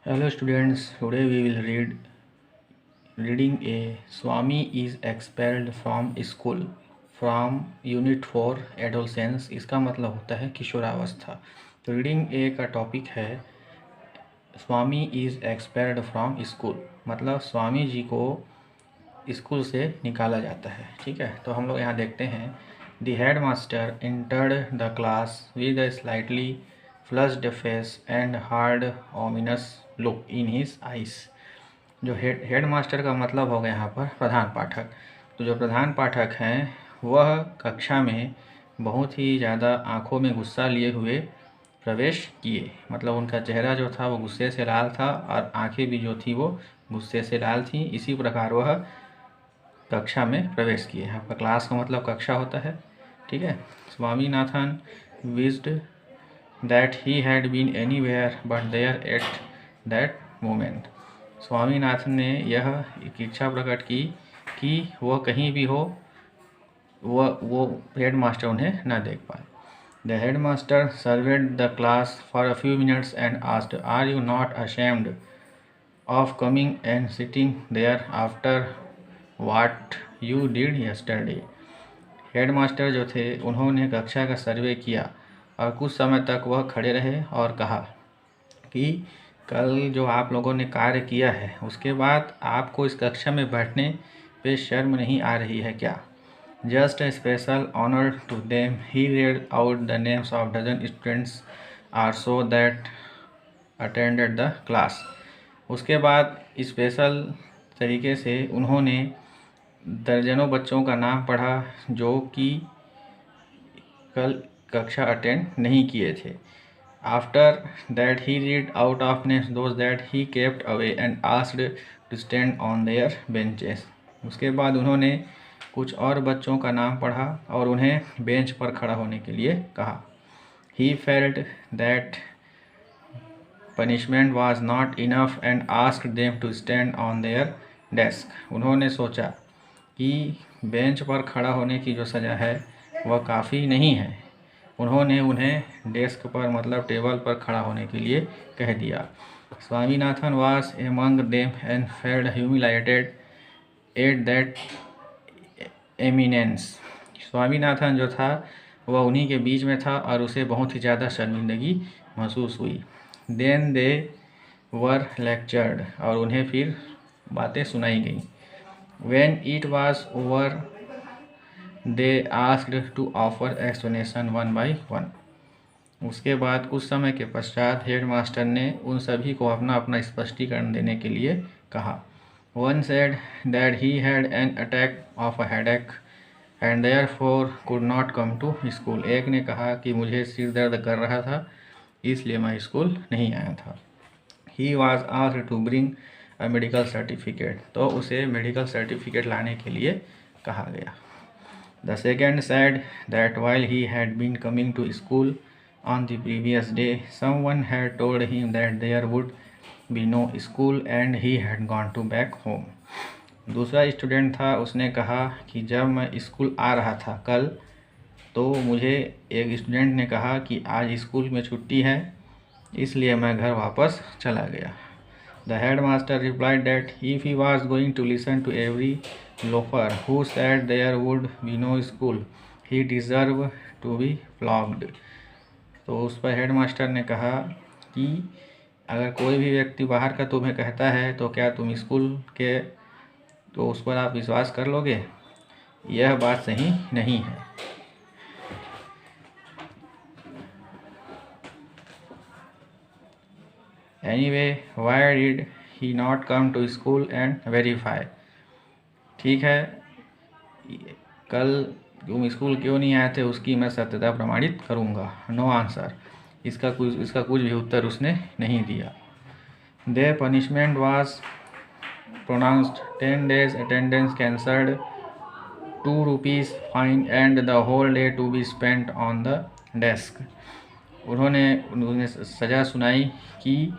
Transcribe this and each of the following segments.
Hello students, today we will reading a Swami is expelled from school from unit 4 adolescence। इसका मतलब होता है किशोरावस्था। तो रीडिंग ए का टॉपिक है स्वामी इज एक्सपेल्ड फ्रॉम स्कूल, मतलब स्वामी जी को स्कूल से निकाला जाता है। ठीक है, तो हम लोग यहाँ देखते हैं the head master entered the class with a slightly flushed face and hard ominous look in his eyes। जो हेड मास्टर का मतलब होगा यहाँ पर प्रधान पाठक। तो जो प्रधान पाठक हैं वह कक्षा में बहुत ही ज़्यादा आँखों में गुस्सा लिए हुए प्रवेश किए, मतलब उनका चेहरा जो था वो गुस्से से लाल था और आंखें भी जो थी वो गुस्से से लाल थी। इसी प्रकार वह कक्षा में प्रवेश किए। यहाँ पर क्लास का मतलब कक्षा होता है। ठीक है, Swaminathan wished that he had been anywhere but there at that moment. Swaminathan ने यह इच्छा प्रकट की कि वह कहीं भी हो, वो हेड मास्टर उन्हें न देख पाए। The head master surveyed the class for a few minutes and asked, are you not ashamed of coming and sitting there after what you did yesterday. Headmaster जो थे उन्होंने कक्षा का सर्वे किया और कुछ समय तक वह खड़े रहे और कहा कि कल जो आप लोगों ने कार्य किया है उसके बाद आपको इस कक्षा में बैठने पे शर्म नहीं आ रही है क्या? Just a special honour to them he read out the names of dozen students or so that attended the class. उसके बाद स्पेशल तरीके से उन्होंने दर्जनों बच्चों का नाम पढ़ा जो कि कल कक्षा अटेंड नहीं किए थे। After that he read out of names those that he kept away and asked to stand on their benches. उसके बाद उन्होंने कुछ और बच्चों का नाम पढ़ा और उन्हें बेंच पर खड़ा होने के लिए कहा। He felt that punishment was not enough and asked them to stand on their desk. उन्होंने सोचा कि बेंच पर खड़ा होने की जो सज़ा है वह काफ़ी नहीं है। उन्होंने उन्हें डेस्क पर मतलब टेबल पर खड़ा होने के लिए कह दिया। Swaminathan was among them and felt humiliated at that eminence. Swaminathan जो था वह उन्हीं के बीच में था और उसे बहुत ही ज़्यादा शर्मिंदगी महसूस हुई। देन दे वर लेक्चर्ड, और उन्हें फिर बातें सुनाई गई। When it was over they asked to offer explanation one by one. उसके बाद कुछ समय के पश्चात हेड मास्टर ने उन सभी को अपना अपना स्पष्टीकरण देने के लिए कहा। One said that he had an attack of a headache and therefore could not come to school. एक ने कहा कि मुझे सिर दर्द कर रहा था इसलिए मैं स्कूल नहीं आया था। He was asked to bring a medical certificate, तो उसे मेडिकल सर्टिफिकेट लाने के लिए कहा गया। The second said that while he had been coming to school on the previous day someone had told him that there would be no school and he had gone to back home. दूसरा student था, उसने कहा कि जब मैं school आ रहा था कल तो मुझे एक स्टूडेंट ने कहा कि आज स्कूल में छुट्टी है इसलिए मैं घर वापस चला गया। The head master replied that if he was going to listen to every loafer who said there would be no school he deserve to be flogged. तो उस पर हेड मास्टर ने कहा कि अगर कोई भी व्यक्ति बाहर का तुम्हें कहता है तो क्या तुम स्कूल के तो उस पर आप विश्वास कर लोगे? यह बात सही नहीं है। Anyway why did he not come to school and verify. ठीक है, कल तुम स्कूल क्यों नहीं आए थे उसकी मैं सत्यता प्रमाणित करूँगा। नो आंसर, इसका कुछ भी उत्तर उसने नहीं दिया। The punishment was pronounced 10 days attendance cancelled, 2 rupees fine and the whole day to be spent on the desk. उन्होंने सज़ा सुनाई कि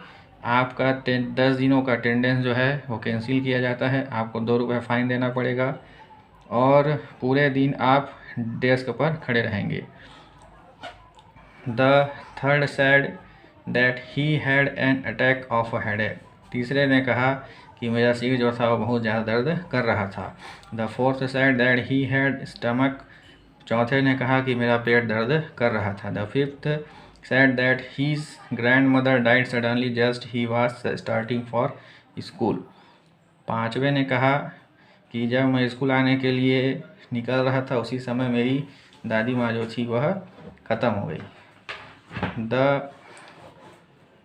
आपका 10 दिनों का अटेंडेंस जो है वो कैंसिल किया जाता है, आपको 2 रुपये फ़ाइन देना पड़ेगा और पूरे दिन आप डेस्क पर खड़े रहेंगे। The third sad that he had an attack of a headache. तीसरे ने कहा कि मेरा सिर जो था वो बहुत ज़्यादा दर्द कर रहा था। The fourth said that he had stomach. चौथे ने कहा कि मेरा पेट दर्द कर रहा था। The fifth said that his grandmother died suddenly just he was starting for school. पाँचवें ने कहा कि जब मैं स्कूल आने के लिए निकल रहा था उसी समय मेरी दादी माँ जो थी वह ख़त्म हो गई।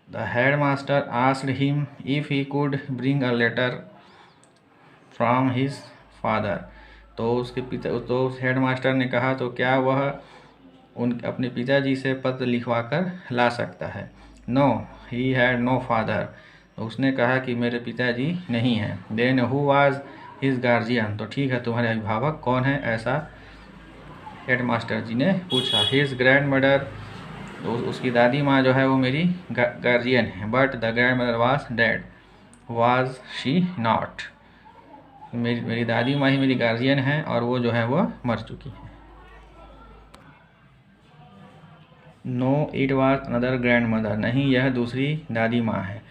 The headmaster asked him if he could bring a letter from his father. तो उसके पिता तो हेडमास्टर ने कहा तो क्या वह अपने पिताजी से पत्र लिखवा कर ला सकता है। No, he had no father. तो उसने कहा कि मेरे पिताजी नहीं हैं। Then who was his guardian. तो ठीक है, तुम्हारे अभिभावक कौन है, ऐसा हेडमास्टर जी ने पूछा। His grand mother. तो उसकी दादी माँ जो है वो मेरी गार्जियन है। But the grandmother was dead. Was she not. मेरी दादी माँ ही मेरी गार्जियन है और वो जो है वो मर चुकी है। No, it was another grandmother. नहीं, यह दूसरी दादी माँ है।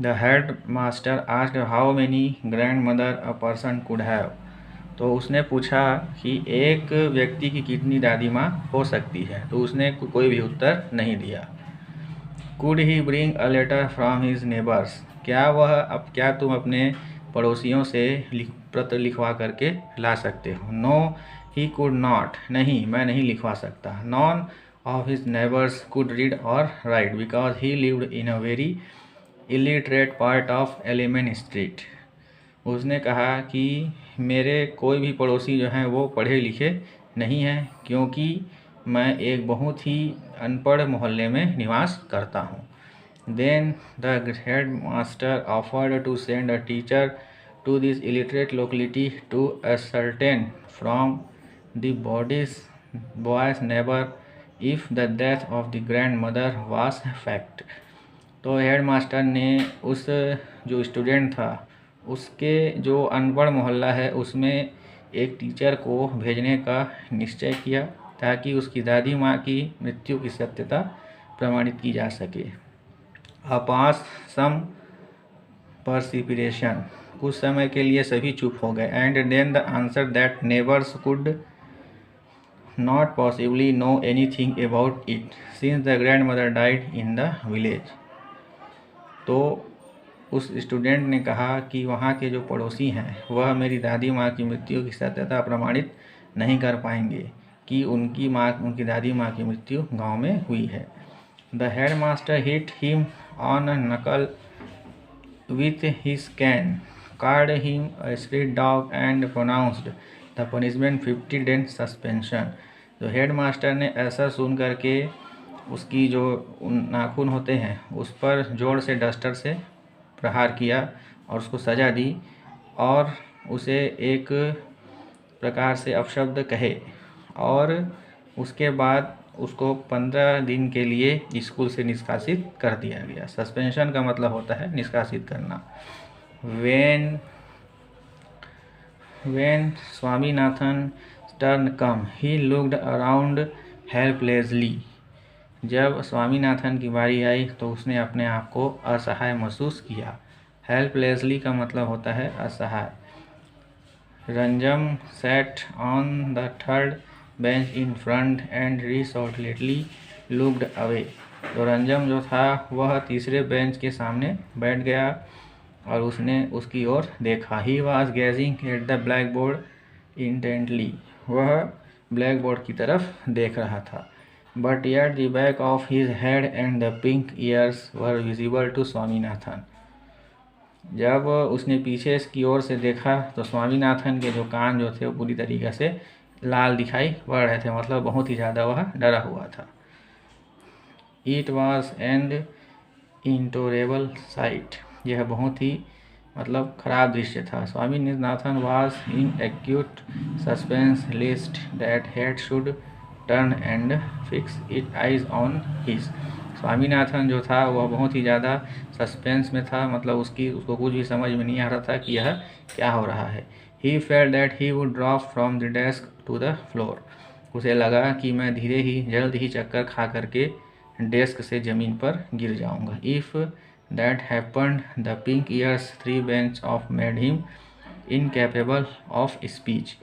The head master asked how many grandmother a person could have. तो उसने पूछा कि एक व्यक्ति की कितनी दादी माँ हो सकती है। तो उसने कोई भी उत्तर नहीं दिया। Could he bring a letter from his neighbours. क्या तुम अपने पड़ोसियों से पत्र लिखवा करके ला सकते हो। No, he could not. नहीं, मैं नहीं लिखवा सकता। None of his neighbours could read or write because he lived in a very illiterate part of Ellaman street. उसने कहा कि मेरे कोई भी पड़ोसी जो हैं वो पढ़े लिखे नहीं हैं क्योंकि मैं एक बहुत ही अनपढ़ मोहल्ले में निवास करता हूँ। Then the head master offered to send a teacher to this illiterate locality to ascertain from the boy's neighbour if the death of the grandmother was fact. तो हेड मास्टर ने उस जो स्टूडेंट था उसके जो अनपढ़ मोहल्ला है उसमें एक टीचर को भेजने का निश्चय किया ताकि उसकी दादी माँ की मृत्यु की सत्यता प्रमाणित की जा सके। अपास सम परसिपिरेशन। कुछ समय के लिए सभी चुप हो गए। And then the answer that neighbours could not possibly know anything about it since the grandmother died in the village. तो उस स्टूडेंट ने कहा कि वहाँ के जो पड़ोसी हैं वह मेरी दादी माँ की मृत्यु की सत्यता प्रमाणित नहीं कर पाएंगे कि उनकी दादी माँ की मृत्यु गांव में हुई है। The head master hit him on a knuckle with his cane, called him a street dog and pronounced the punishment 50 days suspension. तो हेड मास्टर ने ऐसा सुन करके उसकी जो नाखून होते हैं उस पर जोर से डस्टर से प्रहार किया और उसको सज़ा दी और उसे एक प्रकार से अपशब्द कहे और उसके बाद उसको 15 दिन के लिए स्कूल से निष्कासित कर दिया गया। सस्पेंशन का मतलब होता है निष्कासित करना। When Swaminathan turn come he looked around helplessly. जब स्वामीनाथन की बारी आई तो उसने अपने आप को असहाय महसूस किया। हेल्पलेसली का मतलब होता है असहाय। Rajam sat on the third bench in front and resolutely looked away. तो रंजम जो था वह तीसरे बेंच के सामने बैठ गया और उसने उसकी ओर देखा। He was gazing at the blackboard intently. वह ब्लैक बोर्ड की तरफ देख रहा था। But yet the back of his head and the pink ears were visible to Swaminathan. जब उसने पीछे की ओर से देखा तो स्वामीनाथन के जो कान जो थे वो पूरी तरीके से लाल दिखाई पड़ रहे थे, मतलब बहुत ही ज़्यादा वह डरा हुआ था। It was and intolerable sight. यह बहुत ही मतलब खराब दृश्य था। Swaminathan was in acute suspense lest that head should turn and fix it eyes on his. Swaminathan जो था वह बहुत ही ज़्यादा सस्पेंस में था, मतलब उसको कुछ भी समझ में नहीं आ रहा था कि यह क्या हो रहा है। He felt that he would drop from the desk to the floor. उसे लगा कि मैं जल्द ही चक्कर खा करके डेस्क से ज़मीन पर गिर जाऊंगा। If that happened the pink years 3 bench of made him incapable of speech.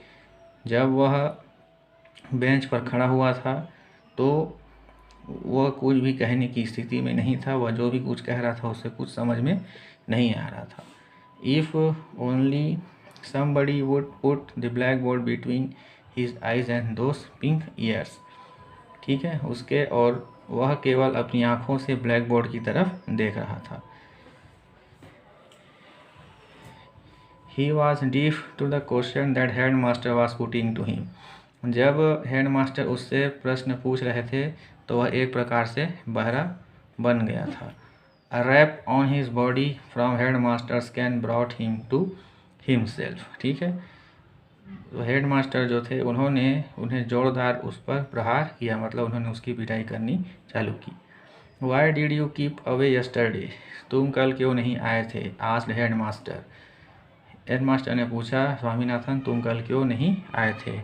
जब वह बेंच पर खड़ा हुआ था तो वह कुछ भी कहने की स्थिति में नहीं था। वह जो भी कुछ कह रहा था उससे कुछ समझ में नहीं आ रहा था। If only somebody would put the blackboard between his eyes and those pink ears। ठीक है, उसके और वह केवल अपनी आँखों से ब्लैक बोर्ड की तरफ देख रहा था। He was deaf to the question that headmaster was putting to him। जब हेडमास्टर उससे प्रश्न पूछ रहे थे तो वह एक प्रकार से बहरा बन गया था। A rap on his body from headmaster's can brought him to himself। ठीक है, तो हेडमास्टर जो थे उन्हें जोरदार उस पर प्रहार किया, मतलब उन्होंने उसकी पिटाई करनी चालू की। Why did you keep away yesterday. तुम कल क्यों नहीं आए थे। Asked headmaster. हेडमास्टर ने पूछा, स्वामीनाथन तुम कल क्यों नहीं आए थे।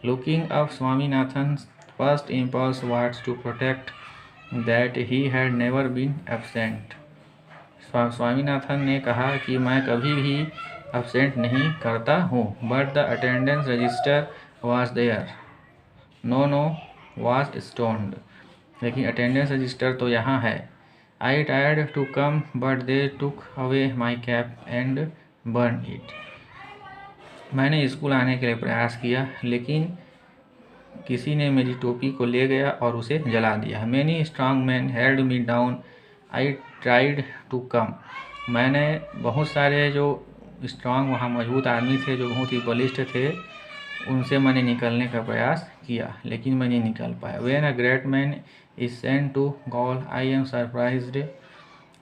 Looking up Swaminathan first impulse was to protect that he had never been absent. Swaminathan ने कहा कि मैं कभी भी एब्सेंट नहीं करता हूँ। But the attendance register was there no was stoned. लेकिन अटेंडेंस रजिस्टर तो यहाँ है। I tried to come but they took away my cap and burn it. मैंने स्कूल आने के लिए प्रयास किया लेकिन किसी ने मेरी टोपी को ले गया और उसे जला दिया। Many strong man held me down I tried to come. मैंने बहुत सारे जो स्ट्रांग वहाँ मजबूत आदमी थे जो बहुत ही बलिष्ठ थे उनसे मैंने निकलने का प्रयास किया लेकिन मैं नहीं निकल पाया। When a great man is sent to gaol I am surprised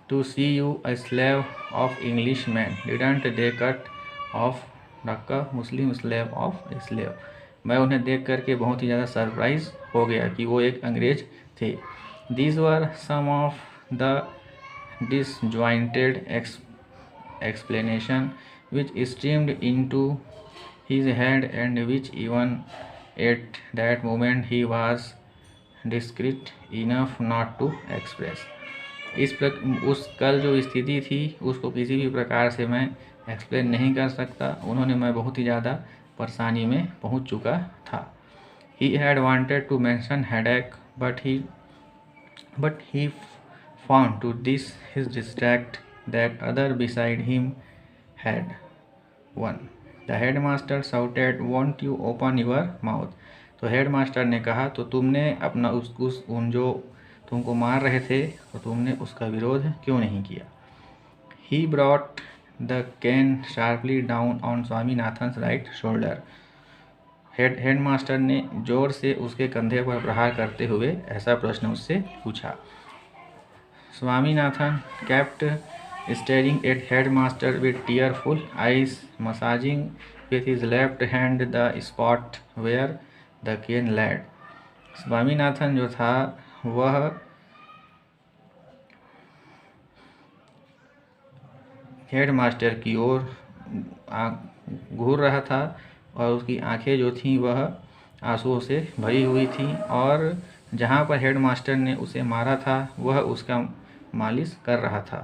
to see you a slave of English man didn't they cut off the Muslim slave of slave. मैं उन्हें देख करके बहुत ही ज़्यादा सरप्राइज हो गया कि वो एक अंग्रेज थे। These were some of the disjointed explanation which streamed into his head and which even at that moment he was discreet enough not to express। उस कल जो स्थिति थी उसको किसी भी प्रकार से मैं एक्सप्लेन नहीं कर सकता। उन्होंने मैं बहुत ही ज़्यादा परेशानी में पहुंच चुका था। He had wanted to mention headache but he found to his distract that other beside him had one। The headmaster shouted, "Won't you open your mouth?" तो हेडमास्टर ने कहा, तो तुमने अपना उन जो तुमको मार रहे थे तो तुमने उसका विरोध क्यों नहीं किया। He brought the cane sharply down on Swaminathan's right shoulder. Headmaster ने जोर से उसके कंधे पर प्रहार करते हुए ऐसा प्रश्न उससे पूछा। Swaminathan kept staring at headmaster with tearful eyes, massaging with his left hand the spot where the cane led। Swaminathan जो था वह हेडमास्टर की ओर घूर रहा था और उसकी आंखें जो थीं वह आंसुओं से भरी हुई थी और जहाँ पर हेडमास्टर ने उसे मारा था वह उसका मालिश कर रहा था।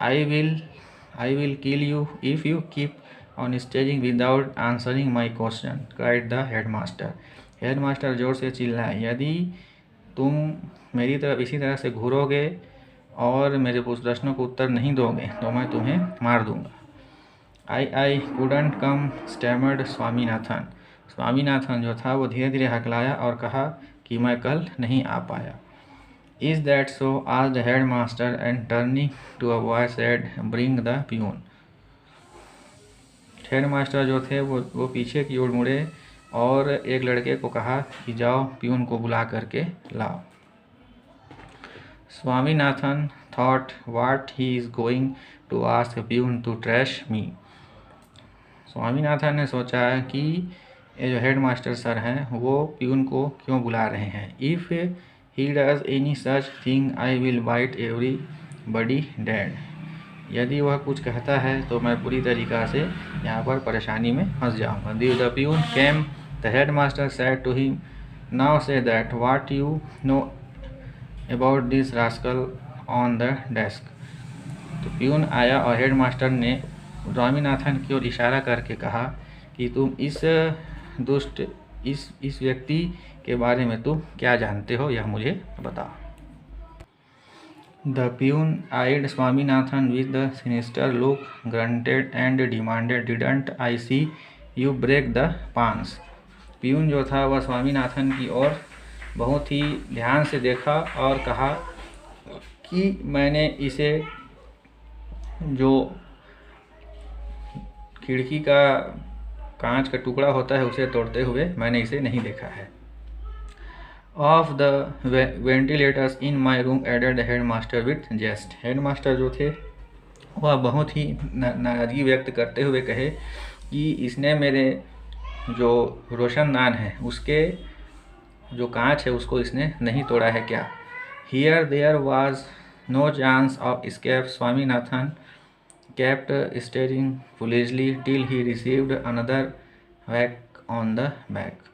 I will kill you if you keep on staging without answering my question cried the headmaster. Headmaster जोर से चिल्लाए, यदि तुम मेरी तरफ इसी तरह से घूरोगे और मेरे प्रश्नों को उत्तर नहीं दोगे तो मैं तुम्हें मार दूंगा। I couldn't come stammered Swaminathan. Swaminathan जो था वो धीरे धीरे हकलाया और कहा कि मैं कल नहीं आ पाया। Is that so asked the headmaster and turning to a boy said, bring the peon. Headmaster जो थे वो पीछे की ओर मुड़े और एक लड़के को कहा कि जाओ प्यून को बुला करके लाओ। Swaminathan thought what he is going to ask peon to thrash me. Swaminathan ने सोचा कि ये जो हेडमास्टर सर हैं वो प्यून को क्यों बुला रहे हैं। If he does any such thing I will bite everybody dead. यदि वह कुछ कहता है तो मैं पूरी तरीक़ा से यहाँ पर परेशानी में फंस जाऊँगा। The peon came the headmaster said to him, now say that what you know about this rascal on the desk. तो प्यून आया और हेडमास्टर ने स्वामीनाथन की ओर इशारा करके कहा कि तुम इस दुष्ट इस व्यक्ति के बारे में तुम क्या जानते हो, यह मुझे बताओ। The peon eyed Swaminathan with the sinister look, grunted and demanded, didn't I see you break the panes. Peon जो था वह स्वामीनाथन की ओर बहुत ही ध्यान से देखा और कहा कि मैंने इसे जो खिड़की का कांच का टुकड़ा होता है उसे तोड़ते हुए मैंने इसे नहीं देखा है। Of the ventilators in my room added the headmaster with zest. Headmaster जो थे वह बहुत ही नाराज़गी व्यक्त करते हुए कहे कि इसने मेरे जो रोशनदान है उसके जो कांच है उसको इसने नहीं तोड़ा है क्या। Here there was no chance of escape. Swaminathan kept staring foolishly till he received another whack on the back.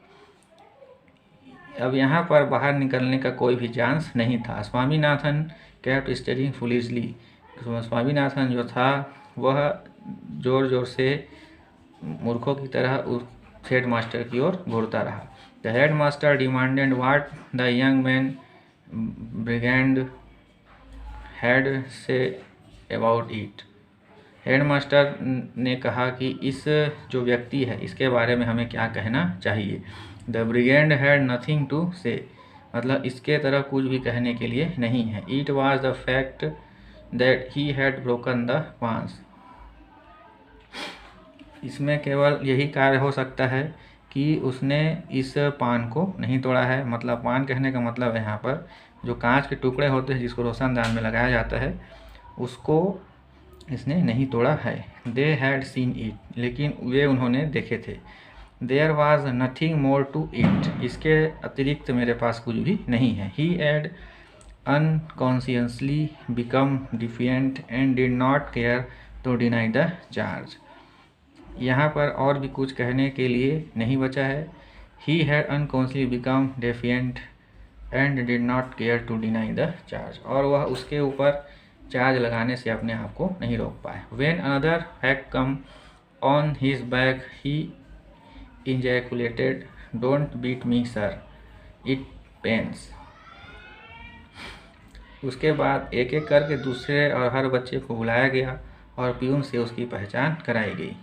अब यहाँ पर बाहर निकलने का कोई भी चांस नहीं था। Swaminathan kept staring foolishly. Swaminathan जो था वह जोर जोर से मूर्खों की तरह उस हेडमास्टर की ओर घूरता रहा। The headmaster demanded what the young man brigand had say about it. Headmaster ने कहा कि इस जो व्यक्ति है इसके बारे में हमें क्या कहना चाहिए। द ब्रिगेंड हैड नथिंग टू से, मतलब इसके तरह कुछ भी कहने के लिए नहीं है। It was the fact that he had broken the panes. इसमें केवल यही कार्य हो सकता है कि उसने इस पान को नहीं तोड़ा है। मतलब पान कहने का मतलब है यहाँ पर जो कांच के टुकड़े होते हैं जिसको रोशनदान में लगाया जाता है उसको इसने नहीं तोड़ा है। दे हैड सीन इट, लेकिन वे उन्होंने देखे थे। There was nothing more to it, इसके अतिरिक्त मेरे पास कुछ भी नहीं है। He had unconsciously become defiant and did not care to deny the charge. यहाँ पर और भी कुछ कहने के लिए नहीं बचा है। He had unconsciously become defiant and did not care to deny the charge, और वह उसके ऊपर चार्ज लगाने से अपने आप को नहीं रोक पाए। When another had come on his back he ejaculated, don't beat me sir, it pains. उसके बाद एक एक करके दूसरे और हर बच्चे को बुलाया गया और प्यून से उसकी पहचान कराई गई।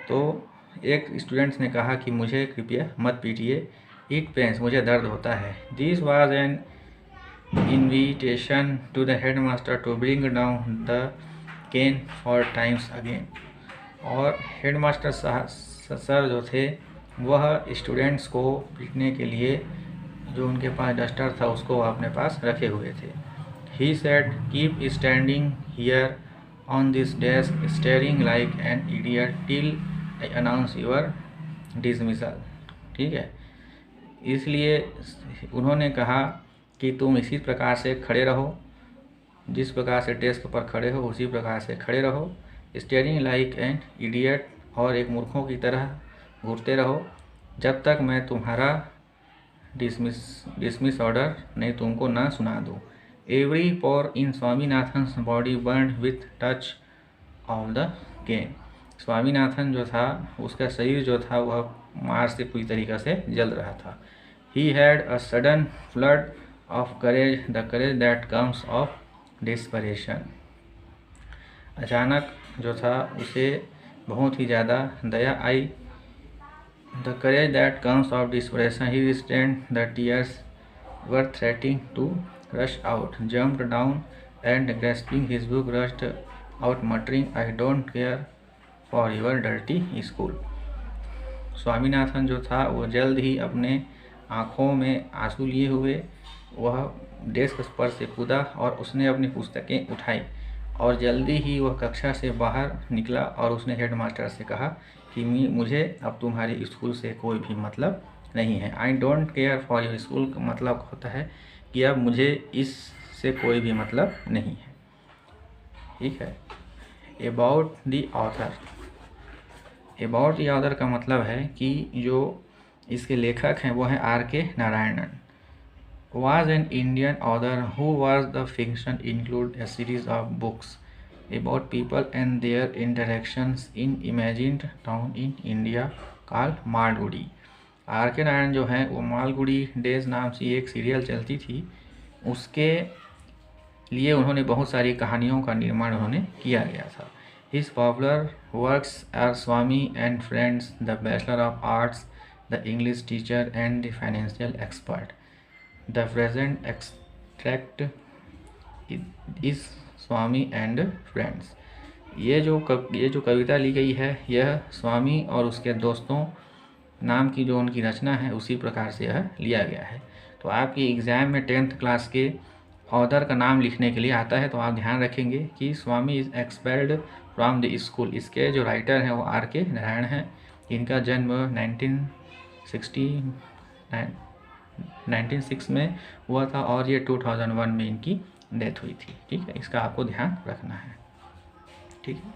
तो एक स्टूडेंट्स ने कहा कि मुझे कृपया मत पीटिए, इट पेन्स, मुझे दर्द होता है। This was an invitation to the headmaster to bring down the cane four times again. और हेडमास्टर सर जो थे वह स्टूडेंट्स को पीटने के लिए जो उनके पास डस्टर था उसको अपने पास रखे हुए थे। He said keep standing here on this desk steering like an idiot till I announce your dismissal. ठीक है, इसलिए उन्होंने कहा कि तुम इसी प्रकार से खड़े रहो, जिस प्रकार से डेस्क पर खड़े हो उसी प्रकार से खड़े रहो, स्टेयरिंग लाइक एन इडियट, और एक मूर्खों की तरह घूरते रहो जब तक मैं तुम्हारा डिसमिस ऑर्डर नहीं तुमको ना सुना दूँ। Every pore in Swaminathan's body burn with touch of the cane. Swaminathan जो था उसका शरीर जो था वह मार से पूरी तरीक़ा से जल रहा था। He had a sudden flood of courage, the courage that comes of desperation. अचानक जो था उसे बहुत ही ज़्यादा दया आई। The courage that comes of desperation, he restrained the tears were threatening to rush out, jumped down and grasping his book rushed out muttering I don't care for your dirty school. Swaminathan जो था वो जल्द ही अपने आँखों में आंसू लिए हुए वह डेस्क पर से कूदा और उसने अपनी पुस्तकें उठाई और जल्दी ही वह कक्षा से बाहर निकला और उसने हेडमास्टर से कहा कि मुझे अब तुम्हारे स्कूल से कोई भी मतलब नहीं है। आई don't care for your school का मतलब होता है कि अब मुझे इससे कोई भी मतलब नहीं है। ठीक है। About the author, about the author का मतलब है कि जो इसके लेखक हैं वो हैं आर के Narayanan. was an Indian author who was the fiction include a series of books about people and their interactions in imagined town in India called Malgudi. R K Narayan जो हैं वो मालगुडी डेज नाम से एक सीरियल चलती थी, उसके लिए उन्होंने बहुत सारी कहानियों का निर्माण उन्होंने किया गया था। His popular works are Swami and friends, the bachelor of arts, the English teacher and the financial expert. The present extract is Swami and friends. ये जो कविता ली गई है यह स्वामी और उसके दोस्तों नाम की जो उनकी रचना है उसी प्रकार से यह लिया गया है। तो आपकी एग्ज़ाम में 10th क्लास के ऑथर का नाम लिखने के लिए आता है, तो आप ध्यान रखेंगे कि Swami is expelled from the school. इसके जो राइटर हैं वो आर के नारायण हैं। इनका जन्म 1906 में हुआ था और ये 2001 में इनकी डेथ हुई थी। ठीक है, इसका आपको ध्यान रखना है। ठीक है।